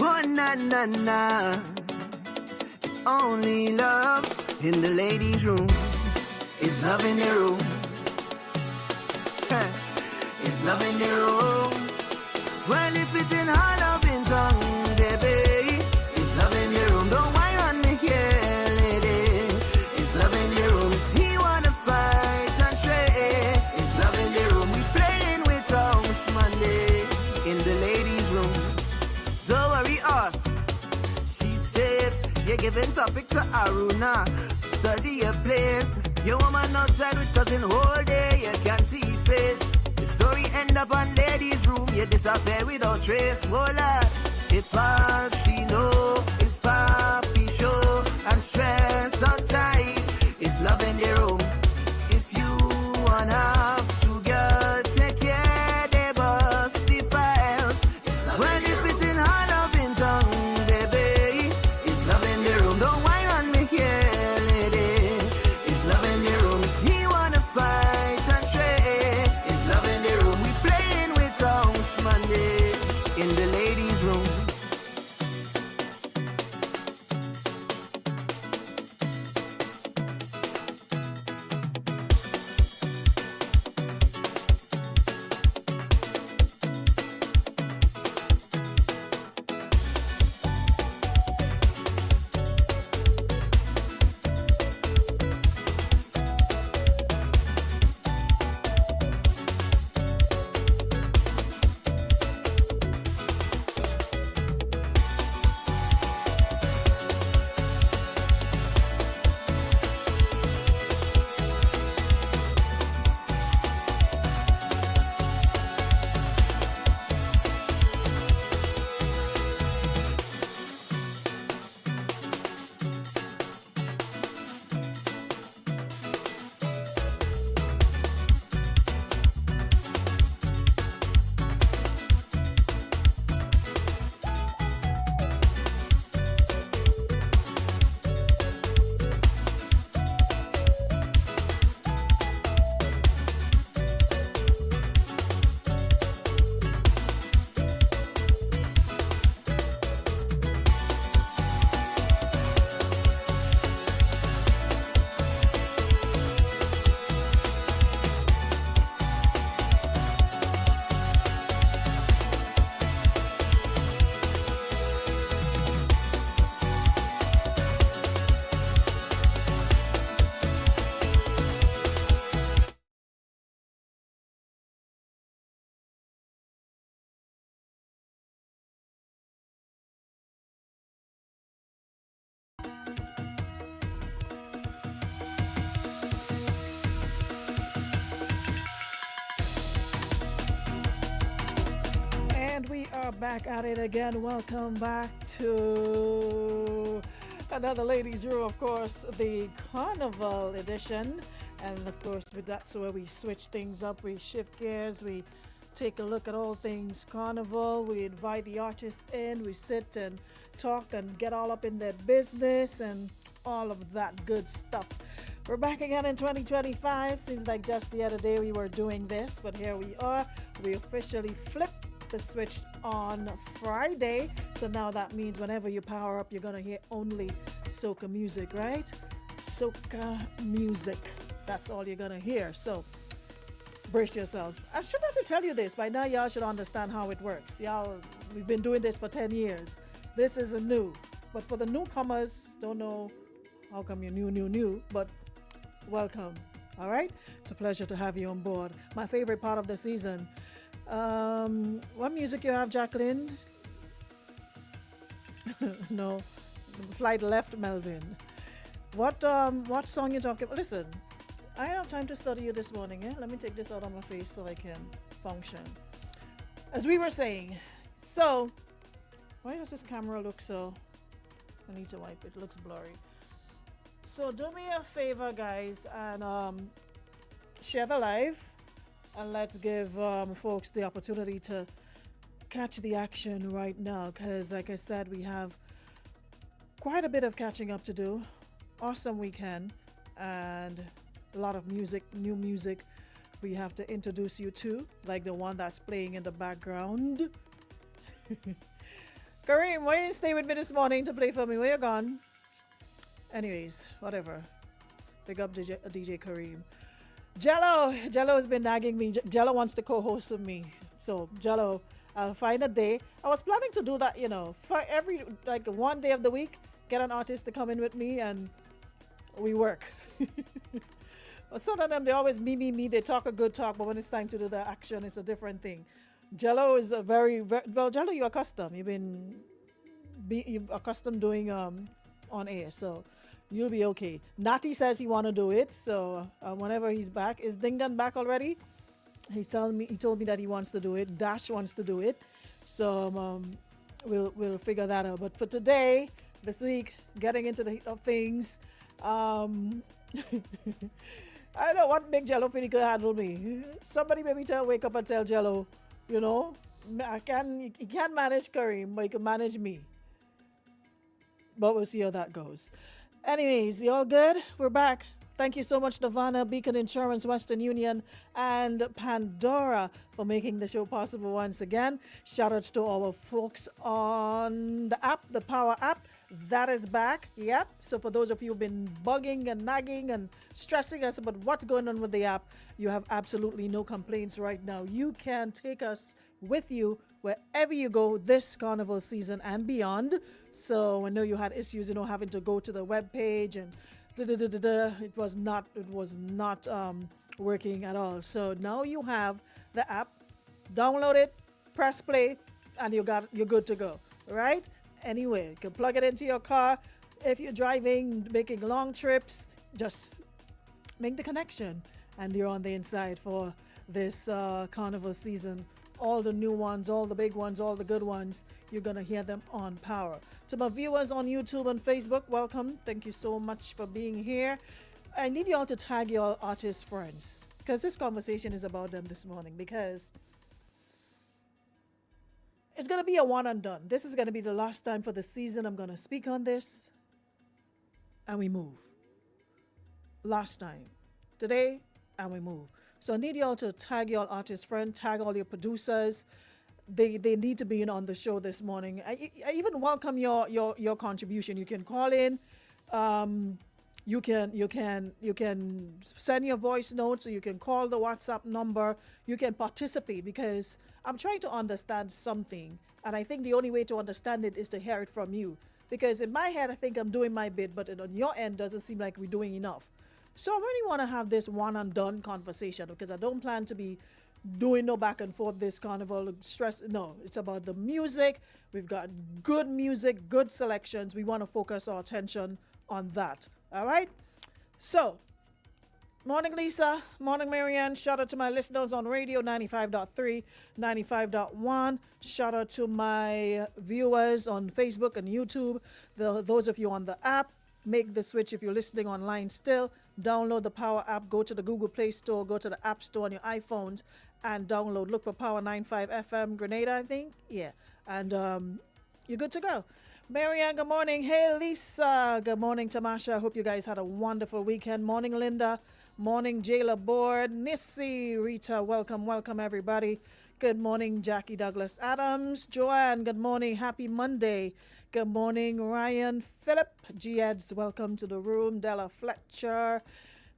Oh, na, na, na. It's only love in the ladies' room. It's love in the room. It's love in the room. Well, if it's in our loving tongue, baby, it's love in the room. Don't whine on me here, lady. It's love in the room. If he wanna fight and stray, it's love in the room. We playing with House Monday in the ladies' room. Don't worry, us. She said, you're giving topic to Aruna. Study your place. Your woman outside with cousin all day. You can't see face. The story end up on ladies' room. You disappear without trace. Voila. If all she know is papi show and stress outside, is love in the room. If you wanna have to get take care, they bust the files. Well, if it's in her loving tongue, baby, it's love in the room. Don't whine on me here, lady. It's love in the room. If he wanna fight and stray, it's love in the room. We playing with House Monday in the ladies' room. And we are back at it again. Welcome back to another ladies' room, of course, the Carnival edition. And of course, that's where we switch things up. We shift gears. We take a look at all things Carnival. We invite the artists in. We sit and talk and get all up in their business and all of that good stuff. We're back again in 2025. Seems like just the other day we were doing this, but here we are. We officially flipped the switch on Friday. So now that means whenever you power up, you're going to hear only soca music, right? Soca music. That's all you're going to hear. So brace yourselves. I should have to tell you this. By now, y'all should understand how it works. Y'all, we've been doing this for 10 years. This isn't new. But for the newcomers, don't know how come you're new, but welcome. All right? It's a pleasure to have you on board. My favorite part of the season. What music you have, Jacqueline? No. Flight left, Melvin. What song you talking about? Listen, I don't have time to study you this morning. Let me take this out of my face so I can function. As we were saying, so why does this camera look so? I need to wipe it. It looks blurry. So do me a favor, guys, and share the live, and let's give folks the opportunity to catch the action right now, because like I said, we have quite a bit of catching up to do. Awesome weekend and a lot of music, new music we have to introduce you to, like the one that's playing in the background. Kareem, why you didn't stay with me this morning to play for me? Where you gone? Anyways, whatever. Pick up DJ Kareem. Jello has been nagging me. Jello wants to co-host with me. So Jello, I'll find a day. I was planning to do that, for every like one day of the week, get an artist to come in with me and we work. Some of them they always me. They talk a good talk, but when it's time to do the action, it's a different thing. Jello is a very well. Jello, you're accustomed. You've accustomed doing on air, so you'll be okay. Nati says he want to do it, so whenever he's back, is Dingan back already? He told me that he wants to do it. Dash wants to do it, so we'll figure that out. But for today, this week, getting into the heat of things, I don't want big Jello feel he could handle me. Somebody maybe wake up and tell Jello, he can't manage Kareem, but he can manage me. But we'll see how that goes. Anyways, you all good? We're back. Thank you so much, Nirvana, Beacon Insurance, Western Union, and Pandora for making the show possible once again. Shout outs to our folks on the app, the Power app. That is back. Yep. So for those of you who've been bugging and nagging and stressing us about what's going on with the app, you have absolutely no complaints right now. You can take us with you wherever you go this carnival season and beyond. So I know you had issues, having to go to the web page and it was not working at all. So now you have the app. Download it, press play, and you're good to go. Right? Anyway, you can plug it into your car. If you're driving, making long trips, just make the connection, and you're on the inside for this carnival season. All the new ones, all the big ones, all the good ones, you're going to hear them on Power. To my viewers on YouTube and Facebook, welcome. Thank you so much for being here. I need you all to tag your artist friends, because this conversation is about them this morning, because it's going to be a one and done. This is going to be the last time for the season I'm going to speak on this, and we move. Last time. Today, and we move. So I need y'all to tag your artist friend, tag all your producers. They need to be in on the show this morning. I even welcome your contribution. You can call in. You can send your voice notes, or you can call the WhatsApp number. You can participate, because I'm trying to understand something, and I think the only way to understand it is to hear it from you. Because in my head, I think I'm doing my bit, but on your end, doesn't seem like we're doing enough. So I really want to have this one and done conversation, because I don't plan to be doing no back and forth this carnival stress. No, it's about the music. We've got good music, good selections. We want to focus our attention on that. All right. So, morning Lisa, morning Marianne. Shout out to my listeners on radio 95.3, 95.1. Shout out to my viewers on Facebook and YouTube. Those of you on the app, make the switch if you're listening online still. Download the Power app, go to the Google Play Store, go to the App Store on your iPhones, and download. Look for Power 95 FM Grenada, I think. Yeah. And you're good to go. Marianne, good morning. Hey, Lisa. Good morning, Tamasha. I hope you guys had a wonderful weekend. Morning, Linda. Morning, Jayla Board. Nissy, Rita, welcome, everybody. Good morning, Jackie Douglas Adams. Joanne, good morning. Happy Monday. Good morning, Ryan Phillip. G-Eds, welcome to the room. Della Fletcher.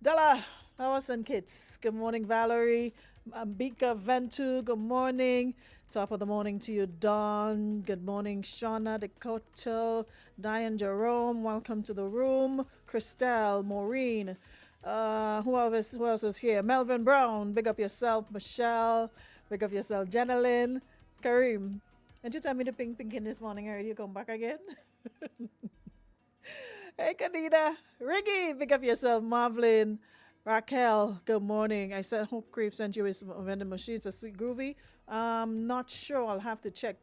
Della, House and Kids. Good morning, Valerie. Ambika Ventu, good morning. Top of the morning to you, Dawn. Good morning, Shauna Dakota. Diane Jerome, welcome to the room. Christelle, Maureen. Who else is here? Melvin Brown, big up yourself. Michelle, big up yourself. Jenilyn, Kareem. Didn't you tell me to ping in this morning already? You come back again? Hey, Kadida. Riggy, big up yourself. Marvlin. Raquel, good morning. I said Hope Crave sent you his vending machine. It's a sweet groovy. Not sure. I'll have to check.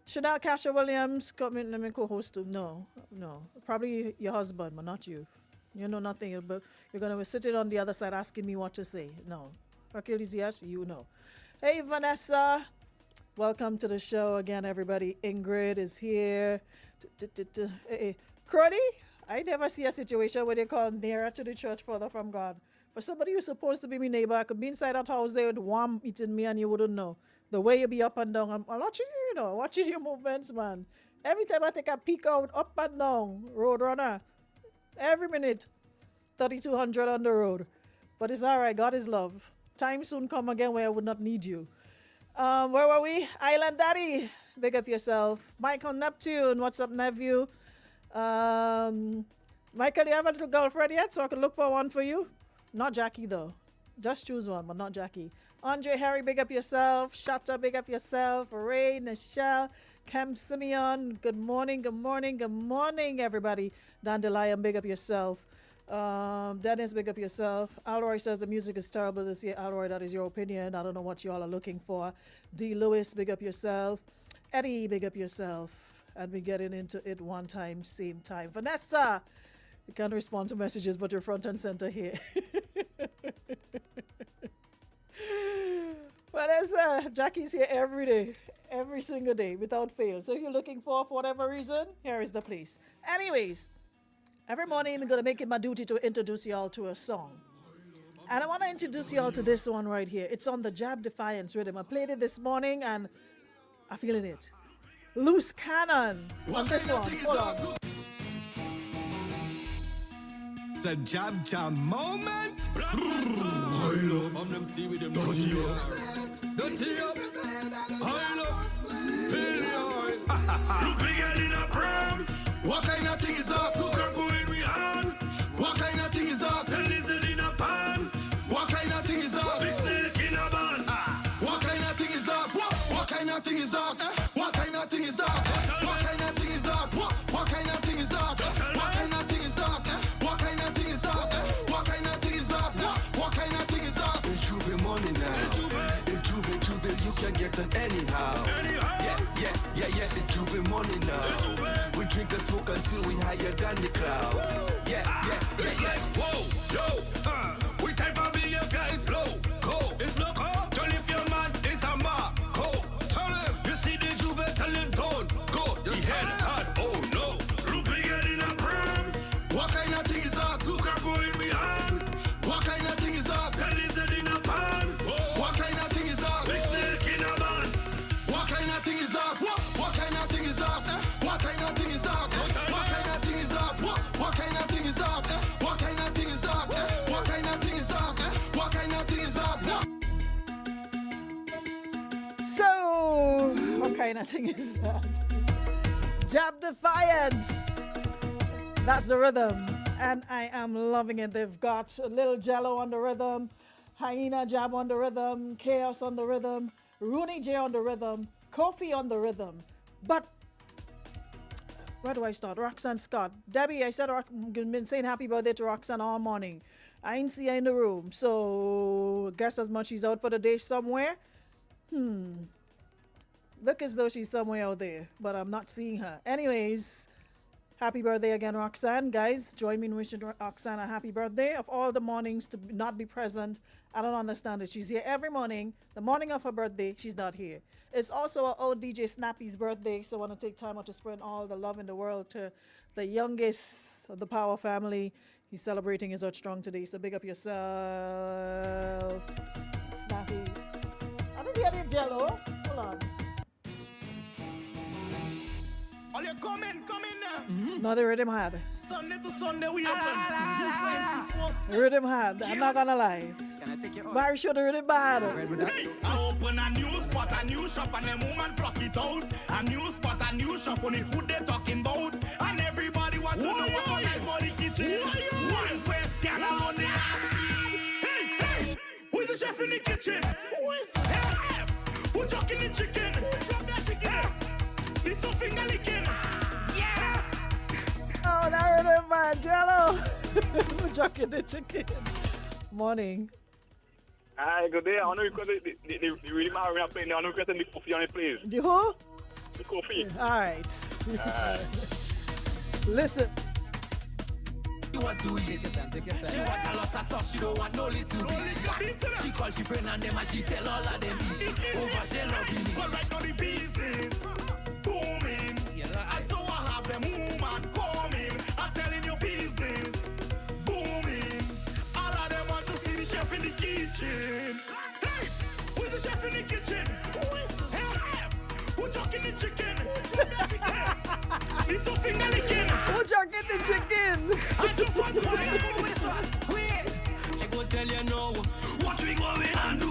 Chanel Casher Williams, come in. Let me co-host too. No. Probably your husband, but not you. You know nothing. But you're going to sit it on the other side asking me what to say. No. Hercules, yes, you know. Hey, Vanessa. Welcome to the show again, everybody. Ingrid is here. Hey, Cruddy, I never see a situation where they call nearer to the church, further from God. For somebody who's supposed to be my neighbor, I could be inside that house there with worm eating me and you wouldn't know. The way you be up and down, I'm watching you, watching your movements, man. Every time I take a peek out, up and down, Roadrunner, every minute, 3,200 on the road. But it's all right, God is love. Time soon come again where I would not need you. Where were we? Island Daddy, big up yourself. Michael Neptune, what's up, nephew? Michael, you have a little girlfriend yet so I can look for one for you? Not Jackie, though. Just choose one, but not Jackie. Andre Harry, big up yourself. Shatta, big up yourself. Ray, Nichelle, Cam Simeon, good morning, good morning, good morning, everybody. Dandelion, big up yourself. Dennis, big up yourself. Alroy says the music is terrible this year. Alroy, that is your opinion. I don't know what y'all are looking for. D. Lewis, big up yourself. Eddie, big up yourself. And we're getting into it one time, same time. Vanessa, you can't respond to messages, but you're front and center here. Vanessa, Jackie's here every day, every single day, without fail. So if you're looking for whatever reason, here is the place. Anyways, every morning I'm going to make it my duty to introduce y'all to a song. And I want to introduce y'all to this one right here. It's on the Jab Defiance rhythm. I played it this morning and I'm feeling it. Loose Cannon on this one. Hold on. It's a jab moment. I love them see with them dirty up. I love billions. Look bigger in a pram. What kind of thing is that? Cook up in we hand. What kind of thing is that? Tell lizard in a pan. What kind of thing is that? Big snake in a van. What kind of thing is that? What kind of thing is that? What kind of thing is that? What kind of thing is that? What kind of thing is that? What kind of thing is that? What kind of thing is that? What kind of thing is that? What kind of thing is that? It's Juve money now. It's Juve, you can get it anyhow. Yeah, it's Juve money now. We drink and smoke until we higher than the clouds. Yeah. It's like, whoa, yo, we type of behavior is low, go, it's loco. Don't if your man is a Marco. Tell him, you see the Juve, tell him don't go. He head hard, oh no. Look bigger in a pram. What kind of thing is that? Two carbo in me hand. What kind of thing is that? Tell lizard in a pan. What kind of thing is that? Big snake in a van. What kind of thing is that? What kind of thing is that? What kind of thing is that? What kind of thing is that? What kind of thing is that? What kind of thing is that? What kind of thing is that? What kind of thing is that? So, what kind of thing is that? Jab Defiance. That's the rhythm. And I am loving it. They've got a little Jello on the rhythm, Hyena Jab on the rhythm, Chaos on the rhythm, Rooney J on the rhythm, Kofi on the rhythm. But where do I start? Roxanne Scott. Debbie, I said I've been saying happy birthday to Roxanne all morning. I ain't see her in the room. So guess as much she's out for the day somewhere. Look as though she's somewhere out there, but I'm not seeing her. Anyways, happy birthday again, Roxanne. Guys, join me in wishing Roxanne a happy birthday. Of all the mornings to not be present, I don't understand it. She's here every morning. The morning of her birthday, she's not here. It's also our old DJ Snappy's birthday, so I want to take time out to spread all the love in the world to the youngest of the Power family. He's celebrating his Earth Strong today, so big up yourself, Snappy. I didn't hear the Jello. Hold on. All you come in now. No, the rhythm had. Sunday to Sunday we open. 24/7. The rhythm had. I'm not gonna lie. Can I take your order? Barry showed the rhythm bad. Hey, I open a new spot, a new shop, and them woman flock it out. A new spot, a new shop, on the food they talking about. And everybody want to know what's on nice body kitchen. One question alone they ask me. Hey, who is the chef in the kitchen? Who is the chef? Who talking the chicken? Who chop that chicken? It's a finger licking. Yeah. Oh, that rhythm bad. Jello. We're joking the chicken. Morning. Hi, good day. I want to request the really man we are playing. I want to request the coffee on it, please. The who? The coffee. All right. Listen. You want to eat it and take your time. She want a lot of sauce, she don't want no little bit. She call she friend and them and she tell all of them eat. Over she loving it. But right now the business booming. And so I have them woman coming. I'm telling you business booming. All of them want to see the chef in the kitchen. Hey, who's the chef in the kitchen? Who is chicken? It's a finger licking. Who jacket the chicken? I just want to wait. She go tell you now what we going and do.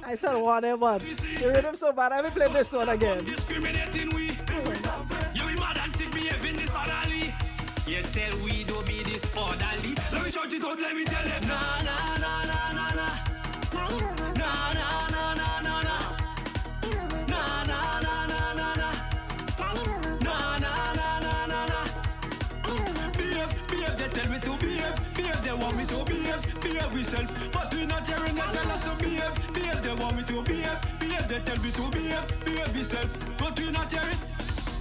I said whatever. The rhythm so bad. I will play this one again. Discriminating we. You be mad and sick behaving disorderly. You tell we don't be disorderly. Let me shout it out, let me tell them. Na na na na na na. Na na na na na na. Na na na na na na. Na na na na na na. Behave, they tell me to behave. Behave, they want me to behave. Behave myself, but we not hearing that tell us to behave. Behave, they want me to behave. Behave, they tell me to behave. Behave myself, but we not hearing.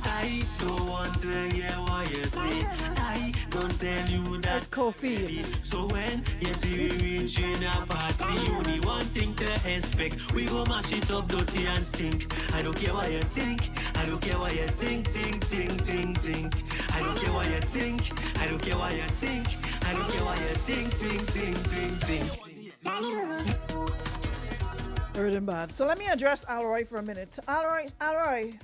I don't want to hear what you say. I don't tell you that. That's Kofi. So when you see we reaching a party, only one thing to expect. We go mash it up dirty and stink. I don't care what you think. I don't care what you think. I don't care what you think. I don't care what you think. I don't care what you think. Rhythm bad. So let me address Alroy for a minute. Alroy.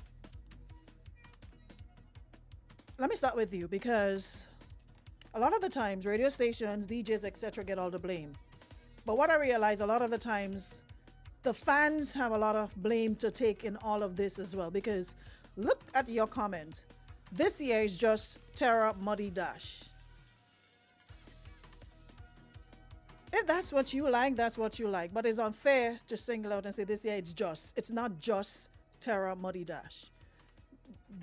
Let me start with you because a lot of the times radio stations, DJs, etc. get all the blame. But what I realize a lot of the times the fans have a lot of blame to take in all of this as well, because look at your comment. This year is just Terra Muddy Dash. If that's what you like, that's what you like. But it's unfair to single out and say this year it's not just Terra Muddy Dash.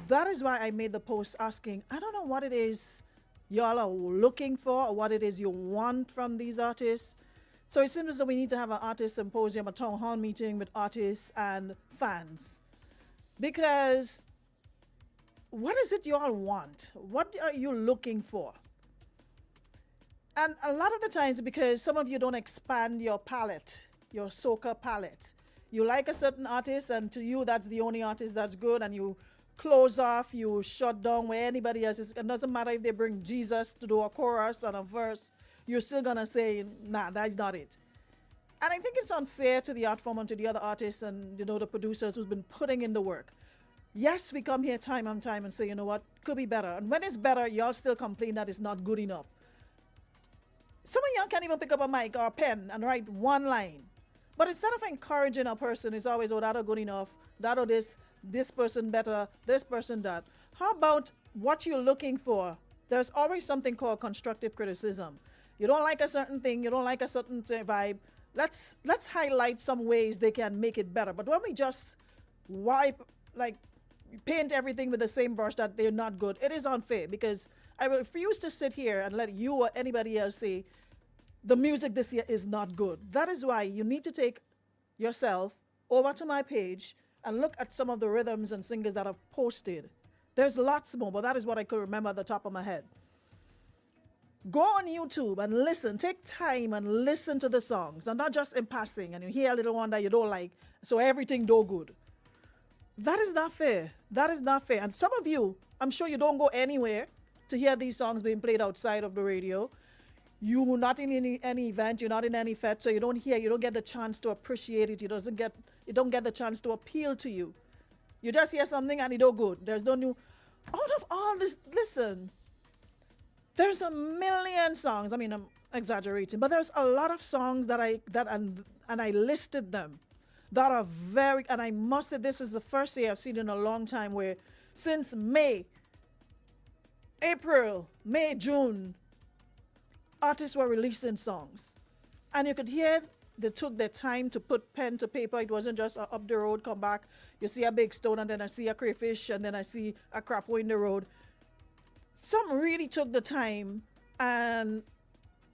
That is why I made the post asking, I don't know what it is y'all are looking for or what it is you want from these artists. So it seems as though we need to have an artist symposium, a town hall meeting with artists and fans. Because what is it y'all want? What are you looking for? And a lot of the times, because some of you don't expand your palette, your soca palette. You like a certain artist and to you that's the only artist that's good, and you close off, you shut down where anybody else is. It doesn't matter if they bring Jesus to do a chorus and a verse, you're still gonna say, nah, that's not it. And I think it's unfair to the art form and to the other artists and the producers who's been putting in the work. Yes, we come here time and time and say, you know what, could be better. And when it's better, y'all still complain that it's not good enough. Some of y'all can't even pick up a mic or a pen and write one line. But instead of encouraging a person, it's always, oh, that are good enough, that or this person better, this person that. How about what you're looking for? There's always something called constructive criticism. You don't like a certain thing, you don't like a certain vibe. Let's highlight some ways they can make it better. But when we just paint everything with the same brush that they're not good, it is unfair, because I refuse to sit here and let you or anybody else say the music this year is not good. That is why you need to take yourself over to my page and look at some of the rhythms and singers that I've posted. There's lots more, but that is what I could remember at the top of my head. Go on YouTube and listen. Take time and listen to the songs, and not just in passing, and you hear a little one that you don't like, so everything do good. That is not fair. That is not fair. And some of you, I'm sure you don't go anywhere to hear these songs being played outside of the radio. You're not in any event, you're not in any fete, so you don't get the chance to appreciate it. You don't get the chance to appeal to you. You just hear something and it don't good. There's no new. Out of all this, listen, there's a million songs. I mean, I'm exaggerating, but there's a lot of songs that I listed them that are very, and I must say this is the first year I've seen in a long time where since April, May, June, artists were releasing songs. And you could hear they took their time to put pen to paper. It wasn't just up the road, come back, you see a big stone, and then I see a crayfish, and then I see a crapo in the road. Some really took the time and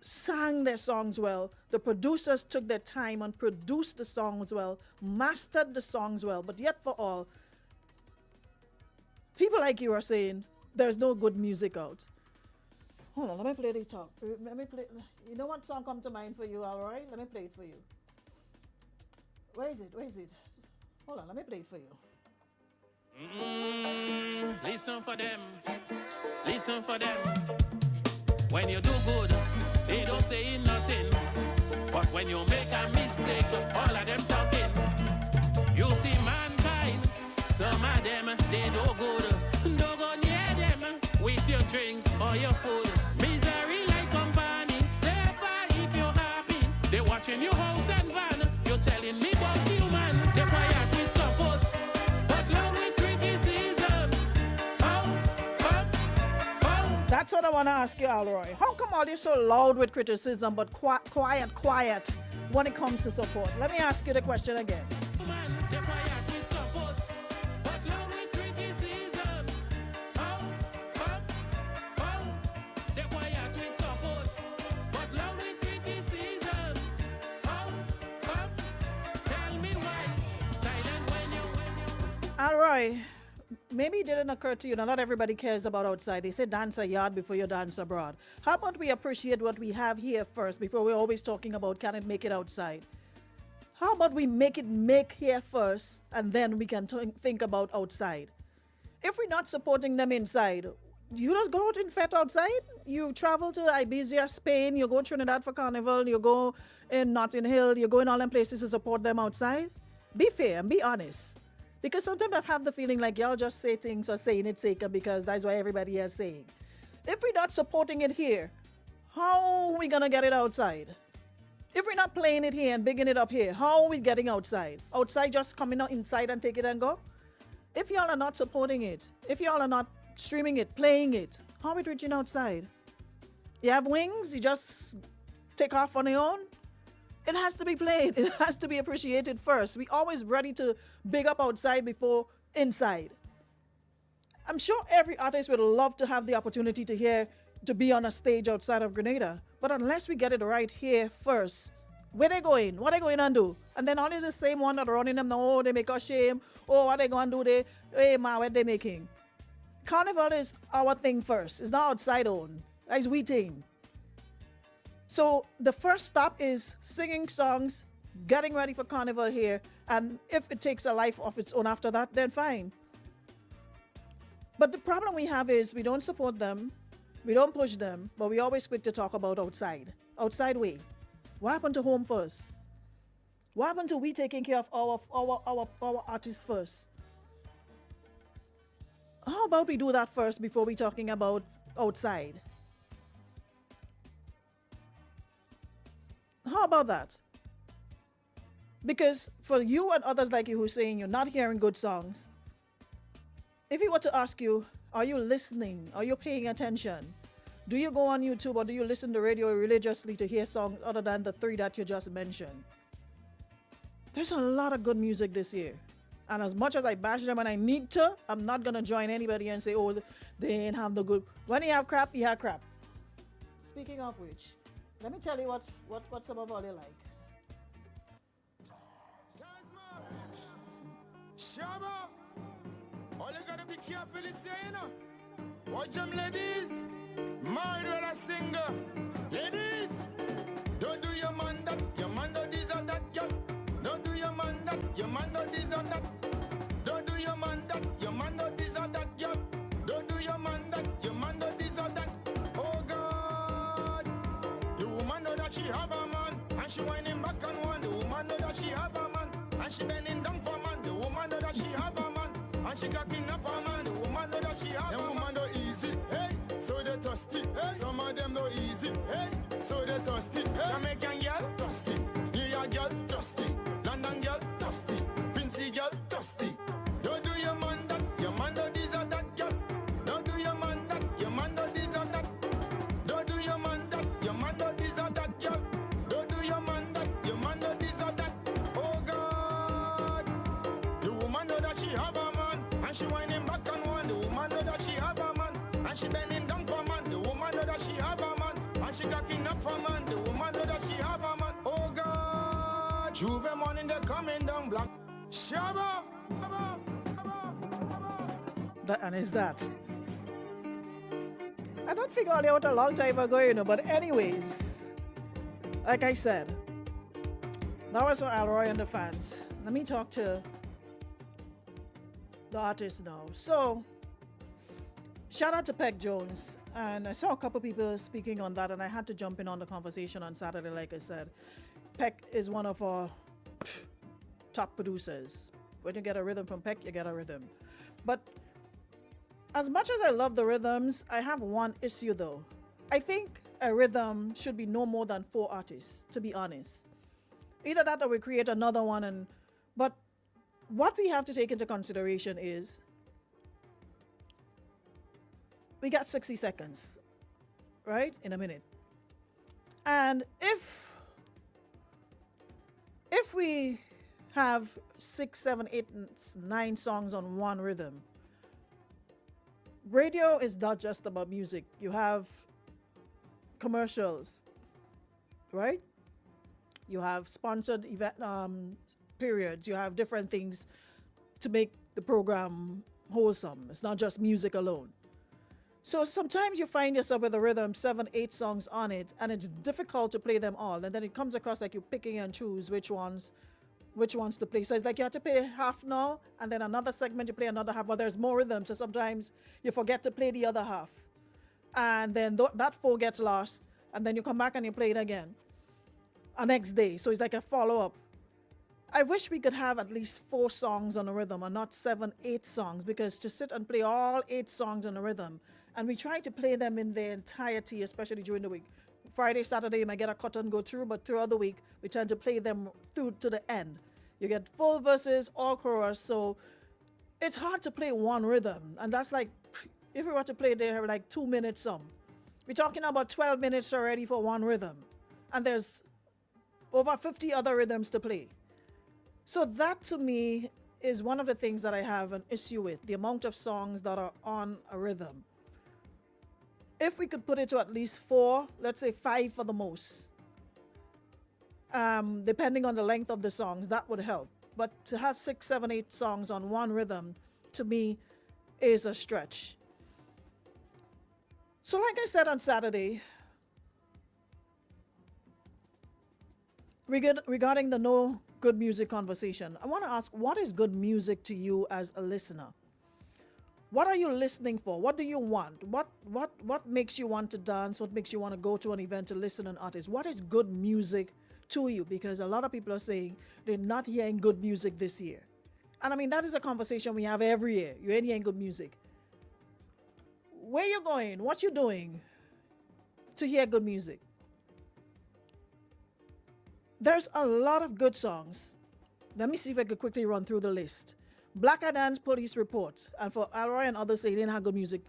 sang their songs well. The producers took their time and produced the songs well, mastered the songs well. But yet for all, people like you are saying, there's no good music out. Hold on, let me play the top. Let me play. You know what song come to mind for you, all right? Let me play it for you. Where is it? Where is it? Hold on, let me play it for you. Listen for them. Listen for them. When you do good, they don't say nothing. But when you make a mistake, all of them talking. You see mankind Some of them, they don't go near them with your drinks or your food. Misery like company, stay far if you're happy. They watching your house and van, you're telling me about human. They're quiet with support, but loud with criticism. That's what I want to ask you, Alroy. How come all you're so loud with criticism, but quiet when it comes to support? Let me ask you the question again. They're quiet with support, but loud with criticism. They're quiet with support, but loud with criticism. Tell me why silent when you. Alroy, maybe it didn't occur to you that not everybody cares about outside. They say dance a yard before you dance abroad. How about we appreciate what we have here first before we're always talking about can it make it outside? How about we make here first and then we can think about outside? If we're not supporting them inside, you just go out and fet outside. You travel to Ibiza, Spain, you go Trinidad for Carnival, you go in Notting Hill, you go in all them places to support them outside. Be fair and be honest. Because sometimes I have the feeling like y'all just say things or saying it saker because that's what everybody else saying. If we're not supporting it here, how are we going to get it outside? If we're not playing it here and bigging it up here, how are we getting outside? Outside just coming out inside and take it and go? If y'all are not supporting it, if y'all are not streaming it, playing it, how are we reaching outside? You have wings, you just take off on your own? It has to be played. It has to be appreciated first. We always ready to big up outside before inside. I'm sure every artist would love to have the opportunity to be on a stage outside of Grenada. But unless we get it right here first, where they going? What they going to do? And then only the same one that are running them now, oh, they make us shame. Oh, what they going to do? Hey, man, what they making? Carnival is our thing first. It's not outside own. It's we thing. So the first stop is singing songs, getting ready for Carnival here. And if it takes a life of its own after that, then fine. But the problem we have is we don't support them. We don't push them, but we always quick to talk about outside. Outside way. What happened to home first? What happened to we taking care of our artists first? How about we do that first before we talking about outside? How about that? Because for you and others like you who are saying you're not hearing good songs, if we were to ask you, are you listening? Are you paying attention? Do you go on YouTube or do you listen to radio religiously to hear songs other than the three that you just mentioned? There's a lot of good music this year. And as much as I bash them and I need to, I'm not going to join anybody and say, oh, they ain't have the good. When you have crap, you have crap. Speaking of which, let me tell you what some of all you like. Shabba, all you gotta be careful is saying, watch them ladies, married with a singer. Ladies, don't do your man that, your man don't deserve that, girl. Don't do your man that, your man don't deserve that. Don't do your man that, your man don't deserve that, girl. Don't do your man that, your man don't deserve that. Oh God, the woman know that she have a man, and she whining back on one. The woman know that she have a man, and she bending down for man. The woman know that she have a man, and she cocking up a man. The woman know that she have a man. Woman no easy, hey, so they thirsty. Hey, some of them no easy, hey, so they thirsty. Hey, Jamaican girl, thirsty. New York girl, thirsty. London girl, thirsty. Vincy girl, thirsty. Don't do your man that, your man don't deserve that, girl. Don't do your man that, your man don't deserve that. Don't do your man that, your man don't deserve that, girl. Don't do your man that, your man don't deserve that. Oh God, the woman know that she have a man, and she whining back on one. The woman know that she have a man, and she bending down for man. The woman know that she have a man, and she cocking up for man. The woman know that she have a man. Oh God, Juve morning they coming down black. Shabba, And is that? I don't figure it out a long time ago, you know, but anyways, like I said, that was for Alroy and the fans. Let me talk to the artist now. So, shout out to Peck Jones. And I saw a couple people speaking on that, and I had to jump in on the conversation on Saturday, like I said. Peck is one of our top producers. When you get a rhythm from Peck, you get a rhythm. But as much as I love the rhythms, I have one issue though. I think a rhythm should be no more than 4 artists, to be honest. Either that or we create another one. But what we have to take into consideration is we got 60 seconds, right? In a minute. And if we have 6, 7, 8, 9 songs on one rhythm, radio is not just about music. You have commercials, right? You have sponsored event periods. You have different things to make the program wholesome. It's not just music alone. So sometimes you find yourself with a rhythm, 7, 8 songs on it, and it's difficult to play them all. And then it comes across like you're picking and choose which ones to play. So it's like you have to play half now, and then another segment you play another half, but there's more rhythm. So sometimes you forget to play the other half. And then that 4 gets lost, and then you come back and you play it again next day. So it's like a follow-up. I wish we could have at least 4 songs on a rhythm and not 7, 8 songs, because to sit and play all 8 songs on a rhythm, and we try to play them in their entirety, especially during the week. Friday, Saturday, you might get a cut and go through, but throughout the week, we tend to play them through to the end. You get full verses, all chorus, so it's hard to play one rhythm. And that's like, if we were to play there, like 2 minutes some. We're talking about 12 minutes already for one rhythm. And there's over 50 other rhythms to play. So that to me is one of the things that I have an issue with, the amount of songs that are on a rhythm. If we could put it to at least 4, let's say 5 for the most, depending on the length of the songs, that would help. But to have 6, 7, 8 songs on one rhythm, to me, is a stretch. So like I said on Saturday, regarding the no good music conversation, I want to ask, what is good music to you as a listener? What are you listening for? What do you want? What makes you want to dance? What makes you want to go to an event to listen to an artist? What is good music to you? Because a lot of people are saying they're not hearing good music this year. And I mean, that is a conversation we have every year. You ain't hearing good music. Where you going? What you doing to hear good music? There's a lot of good songs. Let me see if I could quickly run through the list. Black Adan's Police Report, and for Alroy and others say they didn't have good music.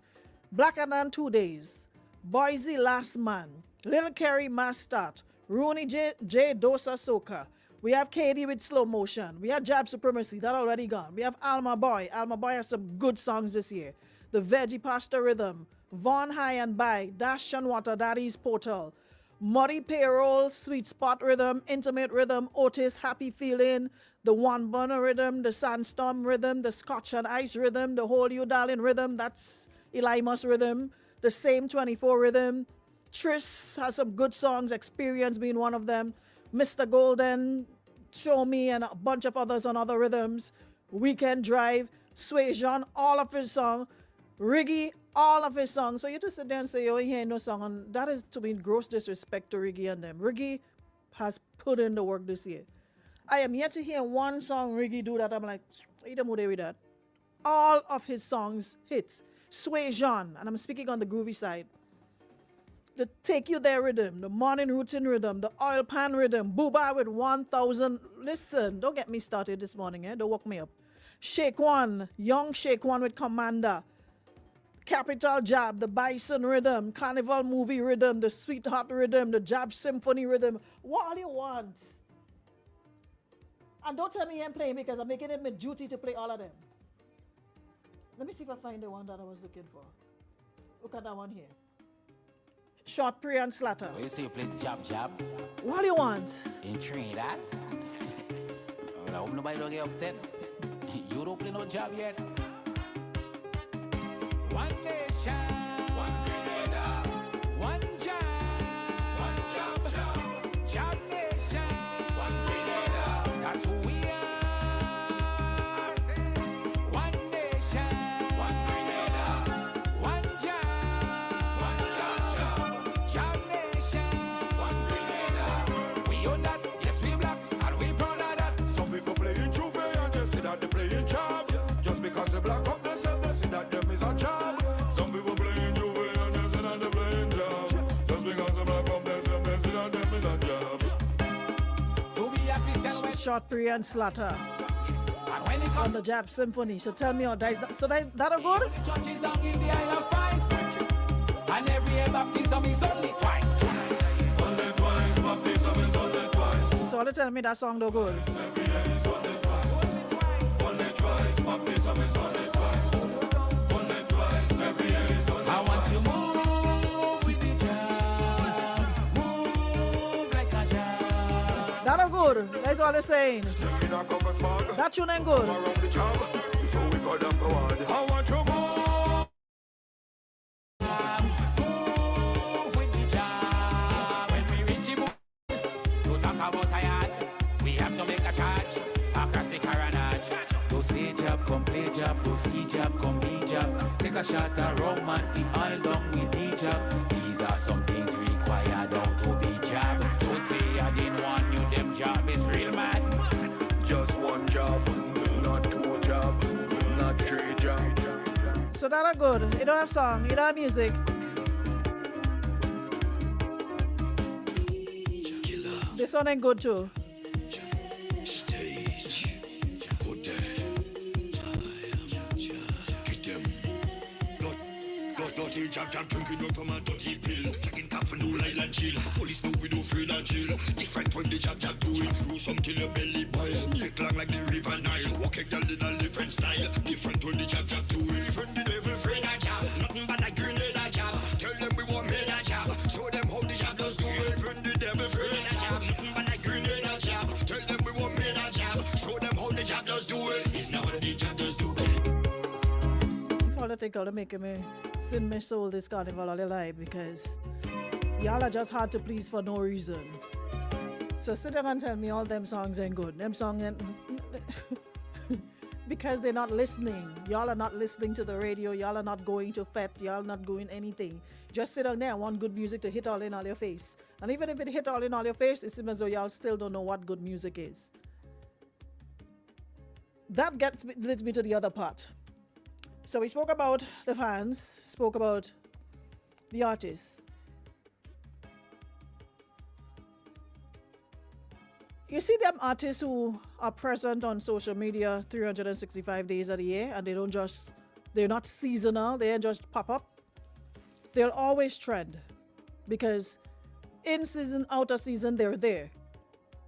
Black Adan 2 Days, Boise Last Man, Lil Kerry Mass Start, Rooney J Dosa Soca. We have KD with Slow Motion. We have Jab Supremacy, that already gone. We have Alma Boy. Alma Boy has some good songs this year. The Veggie Pasta Rhythm, Von High and By, Dash and Water, Daddy's Portal, Muddy Payroll, Sweet Spot Rhythm, Intimate Rhythm, Otis, Happy Feeling, the One Burner Rhythm, the Sandstorm Rhythm, the Scotch and Ice Rhythm, the Hold You Darling Rhythm, that's Elimas Rhythm, the Same 24 Rhythm. Triss has some good songs, Experience being one of them, Mr. Golden, Show Me, and a bunch of others on other rhythms. Weekend Drive, Sway Jean, all of his songs, Riggy, all of his songs. For you to sit there and say you ain't hearing no song, and that is to me gross disrespect to Riggy and them. Riggy has put in the work this year. I am yet to hear one song Riggy do that I'm like, you don't with that. All of his songs hits. Sway Jean, and I'm speaking on the groovy side. The Take You There Rhythm, the Morning Routine Rhythm, the Oil Pan Rhythm, Booba with 1000. Listen, don't get me started this morning, don't woke me up. Shake One, Young Shake One with Commander. Capital Jab, the Bison Rhythm, Carnival Movie Rhythm, the Sweetheart Rhythm, the Jab Symphony Rhythm. What do you want? And don't tell me I'm playing because I'm making it my duty to play all of them. Let me see if I find the one that I was looking for. Look at that one here. Short Pre and Slatter. You say you play jab. What do you want? In Trinidad? I hope nobody don't get upset. You don't play no jab yet. One nation, one Grenada, one jab, jab nation, one Grenada. That's who we are. One nation, one Grenada, one jab nation, one Grenada. We own that, yes we black, and we proud of that. Some people playing Juve and they say that they play say black up, they say that them is a job. Some people playing you way and they say that they playing job. Just because they black up, they say that them is a job. To be happy, Shotbury and Slatter on the Jab Symphony. So tell me, that a good? The church is down in the Isle of Spice, and every baptism is only twice. Only twice, baptism is only twice. So they tell me that song no good. Every year is only twice. Only twice, baptism is only twice. Only twice, every year is only twice. I want to move with the jab, move like a jab. That a good. That's all they're saying. That tune ain't good. Before we go down forward, I want to move. Move with the jab. When we reach the book, don't talk about tired. We have to make a charge across the Carnival. Do see jab, come play jab. Do see jab, come be jab. Take a shot at rum and eat all down with the jab. These are some things required out to be jab. Don't say I didn't want you, them jab is real mad. Just one job, not two jobs, not three jobs. So that are good. You don't have song, you don't have music. This one ain't good too. Dirty jab, drinking up from a dirty pill. Taking cough and all island chill. Police know we don't feel and chill. Different when the jab do it. Do something your belly boils. Snake long like the river Nile. Walk a girl in a different style. Different when the jab do it. Different the devil friend a jab. Nothing but a grenade a jab. Tell them we want made a jab. Show them how the jab does do it. Different the devil friend a jab. Nothing but a grenade a jab. Tell them we want made a jab. Show them how the jab does do it. It's not what the jab does do it. All the thing to make me sing my soul this carnival all the life because y'all are just hard to please for no reason. So sit down and tell me all them songs ain't good. Them songs ain't because they're not listening. Y'all are not listening to the radio. Y'all are not going to fete. Y'all not doing anything. Just sit down there and want good music to hit all in all your face. And even if it hit all in all your face, it seems as though y'all still don't know what good music is. That leads me to the other part. So we spoke about the fans, spoke about the artists. You see them artists who are present on social media 365 days of the year and they're not seasonal, they just pop up. They'll always trend because in season, out of season, they're there.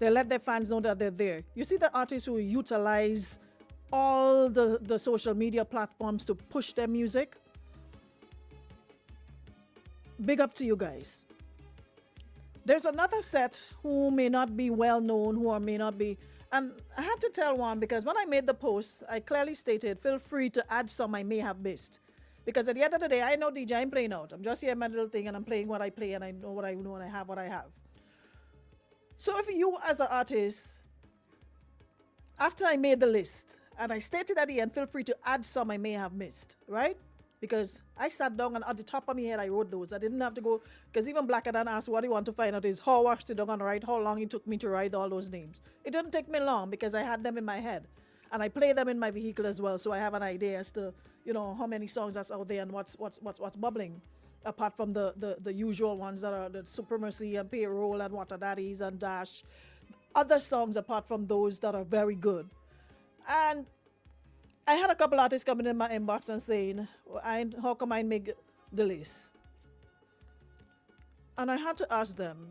They let their fans know that they're there. You see the artists who utilize all the social media platforms to push their music. Big up to you guys. There's another set who may not be well known, who may not be, and I had to tell one because when I made the post, I clearly stated, feel free to add some I may have missed. Because at the end of the day, I know DJ, I'm playing out. I'm just here my little thing and I'm playing what I play and I know what I know and I have what I have. So if you as an artist, after I made the list, and I stated at the end, feel free to add some I may have missed, right? Because I sat down and at the top of my head, I wrote those. I didn't have to go, because even Blacker Dan asked, what you want to find out is how I sit down and write, how long it took me to write all those names. It didn't take me long because I had them in my head. And I play them in my vehicle as well, so I have an idea as to, how many songs that's out there and what's bubbling. Apart from the usual ones that are the Supremacy and Payroll and Water Daddies and Dash. Other songs apart from those that are very good. And I had a couple artists coming in my inbox and saying, how come I make the list? And I had to ask them,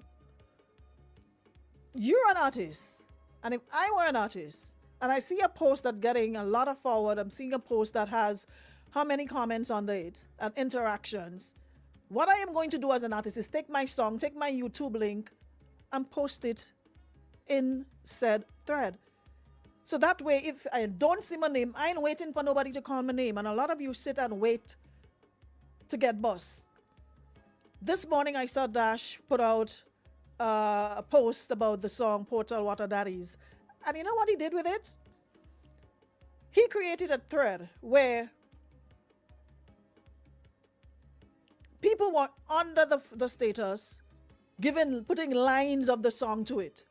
you're an artist. And if I were an artist, and I see a post that's getting a lot of forward, I'm seeing a post that has how many comments under it and interactions. What I am going to do as an artist is take my song, take my YouTube link, and post it in said thread. So that way, if I don't see my name, I ain't waiting for nobody to call my name. And a lot of you sit and wait to get boss. This morning, I saw Dash put out a post about the song Portal Water Daddies. And you know what he did with it? He created a thread where people were under the status, putting lines of the song to it.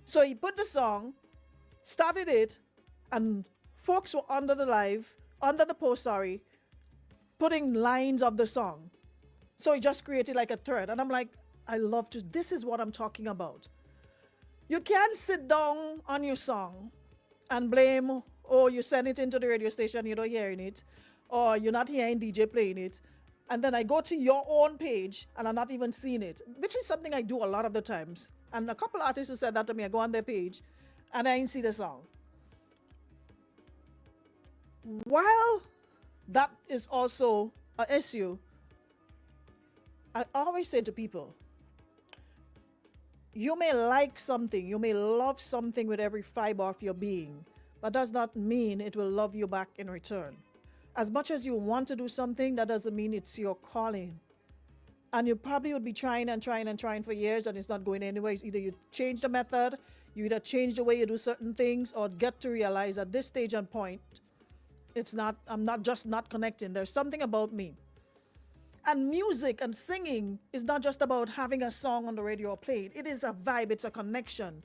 So he put the song, started it, and folks were under the post, putting lines of the song. So it just created like a thread. And I'm like, this is what I'm talking about. You can't sit down on your song and blame, oh, you send it into the radio station, you're not hearing it, or you're not hearing DJ playing it. And then I go to your own page and I'm not even seeing it, which is something I do a lot of the times. And a couple artists who said that to me, I go on their page and I didn't see the song. While that is also an issue, I always say to people, you may like something, you may love something with every fiber of your being, but does not mean it will love you back in return. As much as you want to do something, that doesn't mean it's your calling. And you probably would be trying and trying and trying for years and it's not going anywhere. It's either you change the method, you either change the way you do certain things, or get to realize at this stage and point, I'm not connecting. There's something about me. And music and singing is not just about having a song on the radio or played. It is a vibe, it's a connection.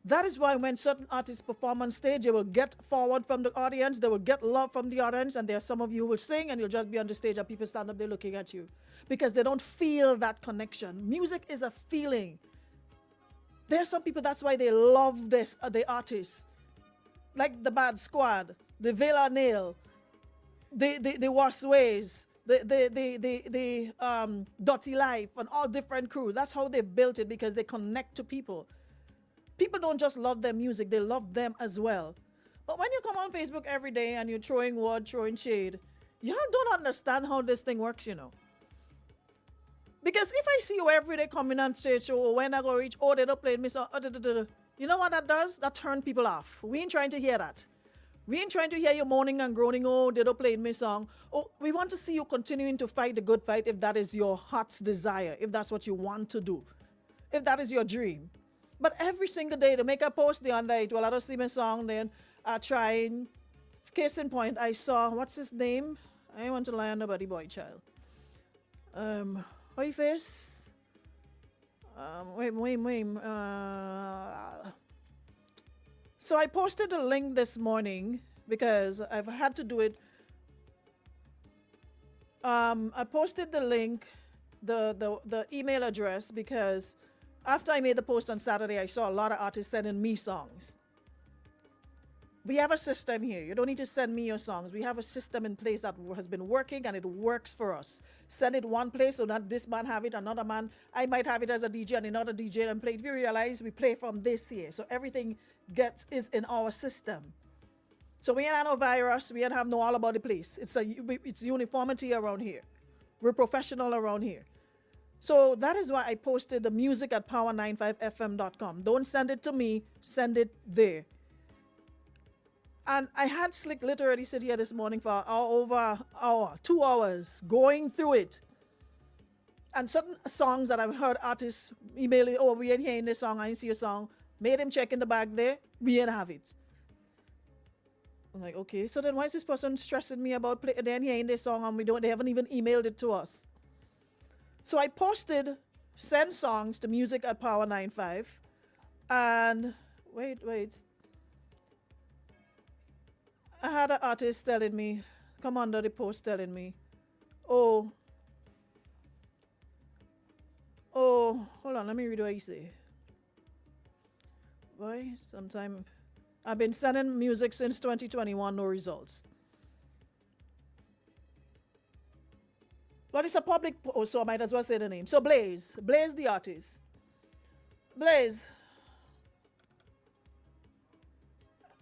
That is why when certain artists perform on stage, they will get forward from the audience, they will get love from the audience, and there are some of you who will sing and you'll just be on the stage and people stand up there looking at you because they don't feel that connection. Music is a feeling. There are some people, that's why they love the artists. Like the Bad Squad, the Vela Nail, the Wasways, the Dirty Life, and all different crew. That's how they built it, because they connect to people. People don't just love their music, they love them as well. But when you come on Facebook every day and you're throwing word, throwing shade, y'all don't understand how this thing works, you know. Because if I see you every day coming on stage, oh, when I go reach, oh, they don't play me, so, you know what that does? That turns people off. We ain't trying to hear that. We ain't trying to hear you moaning and groaning, oh, they don't play me song. Oh, we want to see you continuing to fight the good fight if that is your heart's desire, if that's what you want to do, if that is your dream. But every single day, they make a post the other day, well, I don't see my song, then I trying. Case in point, I saw, what's his name? I don't want to lie on nobody, boy child. How you face? So I posted a link this morning because I've had to do it. I posted the link, the email address, because after I made the post on Saturday, I saw a lot of artists sending me songs. We have a system here. You don't need to send me your songs. We have a system in place that has been working and it works for us. Send it one place so that this man have it, another man. I might have it as a DJ and another DJ and play. If you realize, we play from this here. So everything is in our system. So we ain't have no virus. We ain't have no all about the place. It's uniformity around here. We're professional around here. So that is why I posted the music at power95fm.com. Don't send it to me. Send it there. And I had Slick literally sit here this morning for over an hour, 2 hours, going through it. And certain songs that I've heard artists emailing, oh, we ain't hearing this song, I ain't see a song. Made him check in the bag there, we ain't have it. I'm like, okay, so then why is this person stressing me about then hearing this song and they haven't even emailed it to us? So I posted, send songs to music at Power95. And wait. I had an artist telling me, come under the post telling me, oh, hold on, let me read what you say. Why? Sometime, I've been sending music since 2021, no results. But it's a public post, so I might as well say the name. So Blaze the artist. Blaze.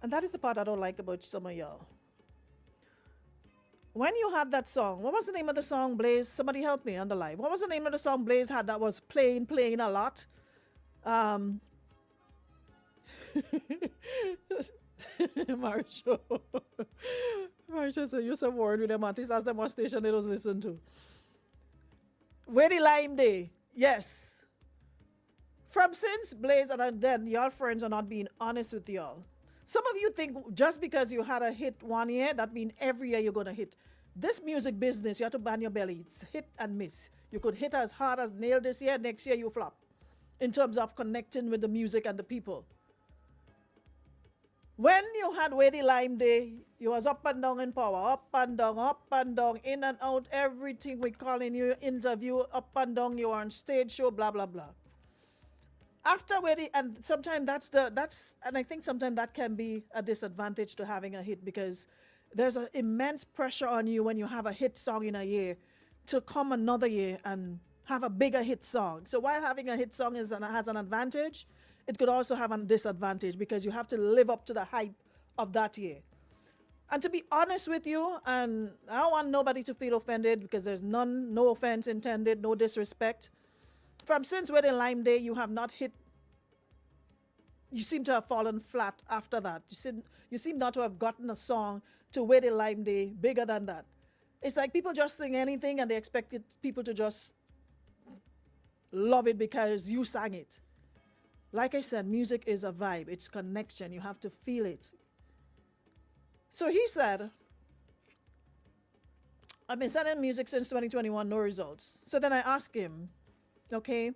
And that is the part I don't like about some of y'all. When you had that song, what was the name of the song, Blaze? Somebody help me on the live. What was the name of the song Blaze had that was playing a lot? Marsha said, use some word with them artists, ask them what station they don't listen to. Where the Lime Day? Yes. From since Blaze, and then y'all friends are not being honest with y'all. Some of you think just because you had a hit one year, that means every year you're going to hit. This music business, you have to ban your belly. It's hit and miss. You could hit as hard as nail this year, next year you flop. In terms of connecting with the music and the people. When you had Weighty Lime Day, you was up and down in power, up and down, in and out, everything we calling you, interview, up and down, you are on stage show, blah, blah, blah. After Weighty, and sometimes and I think sometimes that can be a disadvantage to having a hit because there's an immense pressure on you when you have a hit song in a year to come another year and have a bigger hit song. So while having a hit song has an advantage, it could also have a disadvantage because you have to live up to the hype of that year. And to be honest with you, and I don't want nobody to feel offended because there's no offense intended, no disrespect. From since Weighty Lime Day, you have not hit. You seem to have fallen flat after that. You seem not to have gotten a song to Weighty Lime Day bigger than that. It's like people just sing anything and they expect people to just love it because you sang it. Like I said, music is a vibe. It's connection. You have to feel it. So he said, I've been sending music since 2021, no results. So then I asked him, okay,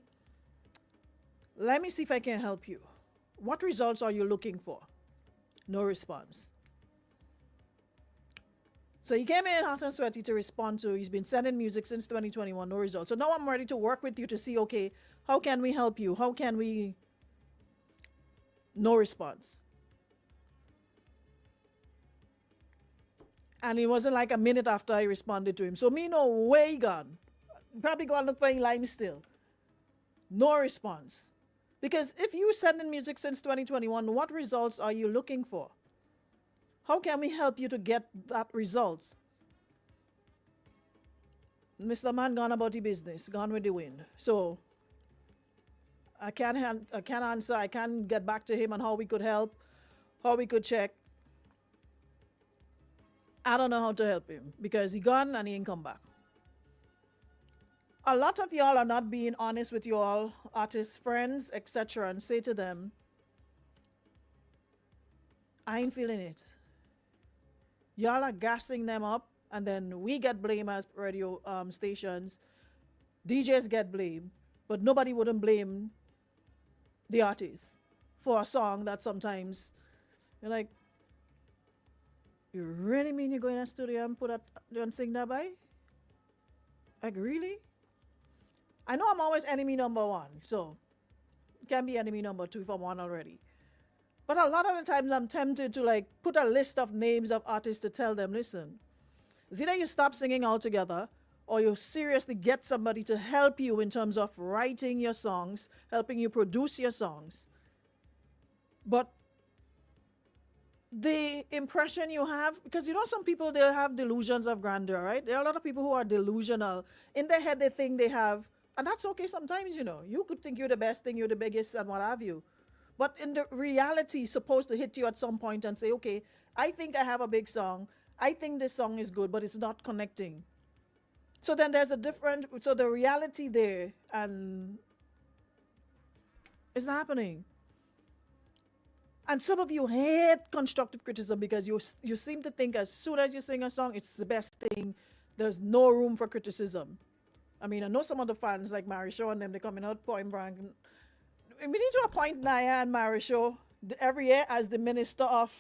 let me see if I can help you. What results are you looking for? No response. So he came in hot and sweaty to respond to, he's been sending music since 2021, no results. So now I'm ready to work with you to see, okay, how can we help you? How can we? No response. And it wasn't like a minute after I responded to him. So me know where he gone. Probably go and look for Lime still. No response. Because if you sending music since 2021, what results are you looking for? How can we help you to get that results? Mr. Man gone about the business, gone with the wind. So I can't answer. I can't get back to him on how we could help, how we could check. I don't know how to help him because he gone and he ain't come back. A lot of y'all are not being honest with your artist friends, etc., and say to them, I ain't feeling it. Y'all are gassing them up, and then we get blamed as radio stations. DJs get blamed, but nobody wouldn't blame the artist for a song that sometimes you're like, you really mean you go in a studio and put that and sing that by? Like, really? I know I'm always enemy number one, so it can be enemy number two if I'm one already. But a lot of the times I'm tempted to like put a list of names of artists to tell them, listen, it's either you stop singing altogether or you seriously get somebody to help you in terms of writing your songs, helping you produce your songs. But the impression you have, because you know some people, they have delusions of grandeur, right? There are a lot of people who are delusional. In their head they think they have, and that's okay sometimes, you know. You could think you're the best thing, you're the biggest and what have you. But in the reality, it's supposed to hit you at some point and say, okay, I think I have a big song. I think this song is good, but it's not connecting. So then there's so the reality there and it's happening. And some of you hate constructive criticism because you seem to think as soon as you sing a song, it's the best thing. There's no room for criticism. I mean, I know some of the fans like Marisho and them, they're coming out point blank. We need to appoint Naya and Marisho every year as the minister of,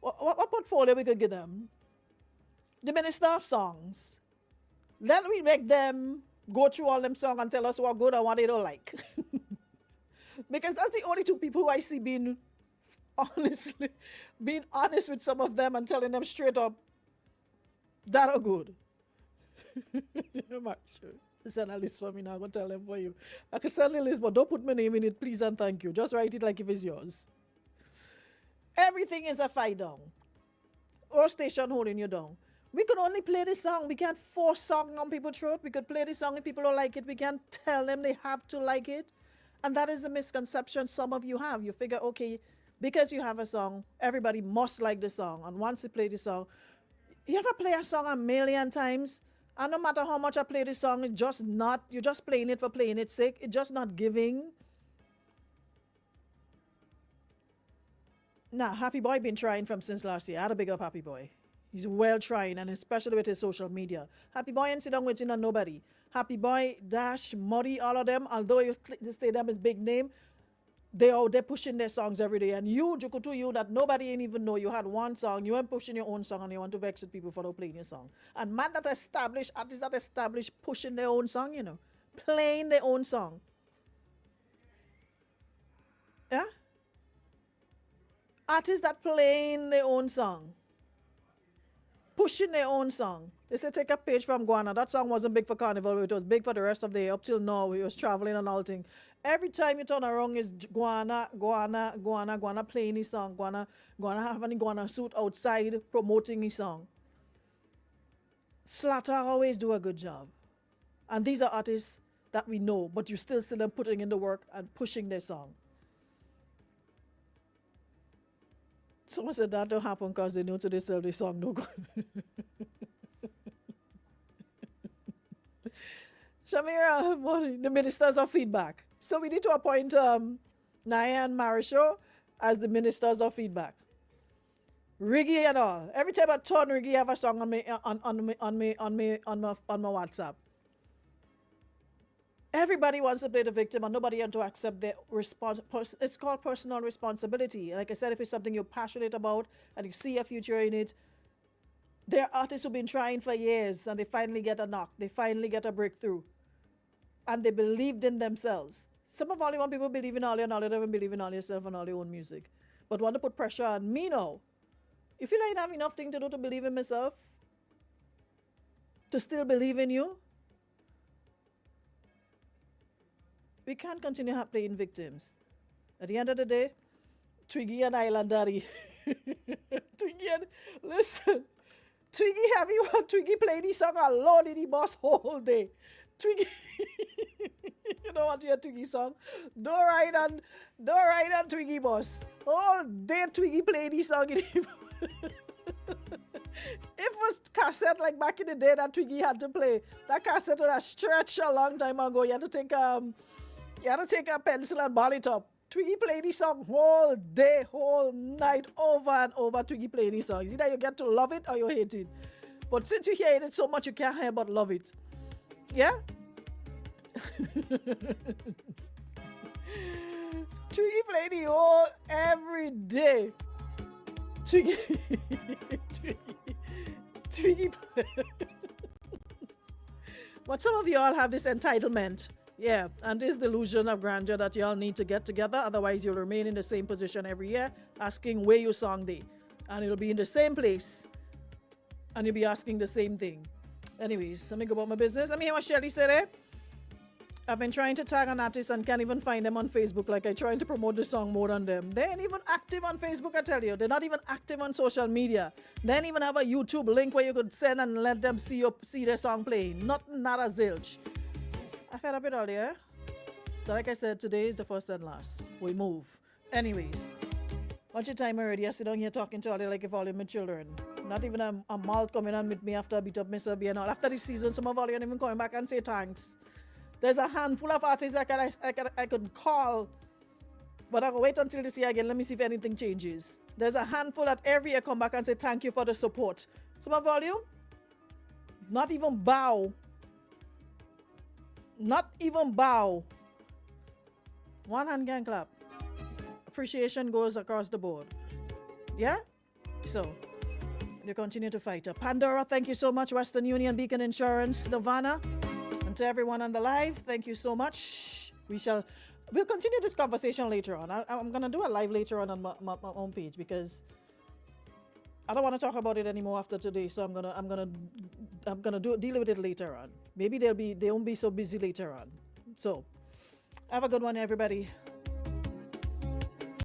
what portfolio we could give them? The minister of songs. Then we make them go through all them songs and tell us what good and what they don't like. Because that's the only two people who I see being honest with some of them and telling them straight up that are good. Send a list for me now. I'm going to tell them for you. I can send a list, but don't put my name in it, please and thank you. Just write it like if it's yours. Everything is a fight down. Or station holding you down. We could only play this song. We can't force song on people's throat. We could play this song if people don't like it. We can't tell them they have to like it. And that is a misconception some of you have. You figure, okay, because you have a song, everybody must like the song. And once you play the song, you ever play a song a million times? And no matter how much I play this song, it's just not, you're just playing it for playing its sake. It's just not giving. Nah, Happy Boy been trying from since last year. I had to big up Happy Boy. He's well trying, and especially with his social media. Happy Boy ain't sit down waiting on nobody. Happy Boy, Dash, Muddy, all of them, although you say them as big name, They're pushing their songs every day. And you, Jukutu, you that nobody ain't even know you had one song, you ain't pushing your own song and you want to vex with people for not playing your song. And man that established, artists that established pushing their own song, you know, playing their own song. Yeah? Artists that playing their own song. Pushing their own song. They say take a page from Guana. That song wasn't big for Carnival, but it was big for the rest of the year. Up till now, we was traveling and all things. Every time you turn around is Guana playing his song. Guana having a Guana suit outside promoting his song. Slatter always do a good job. And these are artists that we know, but you still see them putting in the work and pushing their song. Someone said that don't happen because they know to themselves their song no good. Shamira, the ministers of feedback. So we need to appoint Naya and Marisho as the ministers of feedback. Riggy and all. Every time I turn Riggy, I have a song on my WhatsApp. Everybody wants to play the victim and nobody wants to accept their response. It's called personal responsibility. Like I said, if it's something you're passionate about and you see a future in it, there are artists who've been trying for years and they finally get a knock. They finally get a breakthrough. And they believed in themselves. Some of all you want people believe in all you and all you don't even believe in all yourself and all your own music. But want to put pressure on me now. You feel like I have enough thing to do to believe in myself? To still believe in you? We can't continue playing victims. At the end of the day, Twiggy and Island Daddy. Twiggy and, listen, Twiggy, have you heard Twiggy play this song alone in the boss whole day? Twiggy, you don't want to hear Twiggy song? Don't ride on Twiggy boss. All day Twiggy play this song in the If it was cassette like back in the day that Twiggy had to play, that cassette would have stretched a long time ago. You had to take a pencil and ball it up. Twiggy played this song whole day, whole night, over and over. Twiggy played this song. Either you get to love it or you hate it. But since you hate it so much, you can't help but love it. Yeah? Twiggy played the whole every day. Twiggy. But some of y'all have this entitlement. Yeah, and this delusion of grandeur that y'all need to get together. Otherwise, you'll remain in the same position every year, asking where your song day. And it'll be in the same place. And you'll be asking the same thing. Anyways, let me go about my business. Let me hear what Shelly said there. I've been trying to tag an artist and can't even find them on Facebook. Like, I'm trying to promote the song more than them. They ain't even active on Facebook, I tell you. They're not even active on social media. They ain't even have a YouTube link where you could send and let them see their song playing. Not a zilch. I fed up it all, yeah? So like I said, today is the first and last. We move. Anyways, bunch of time already. I sit down here talking to all you like if all you my children. Not even a mouth coming on with me after I beat up Mr. B and all. After this season, some of all you ain't even coming back and say thanks. There's a handful of artists I could call, but I'll wait until this year again. Let me see if anything changes. There's a handful that every year come back and say thank you for the support. Some of all you, not even bow. Not even bow. One hand can clap. Appreciation goes across the board. Yeah? So, you continue to fight. Pandora, thank you so much. Western Union, Beacon Insurance, Nirvana. And to everyone on the live, thank you so much. We'll continue this conversation later on. I'm going to do a live later on my own page because I don't want to talk about it anymore after today, so I'm gonna deal with it later on. Maybe they won't be so busy later on. So, have a good one, everybody.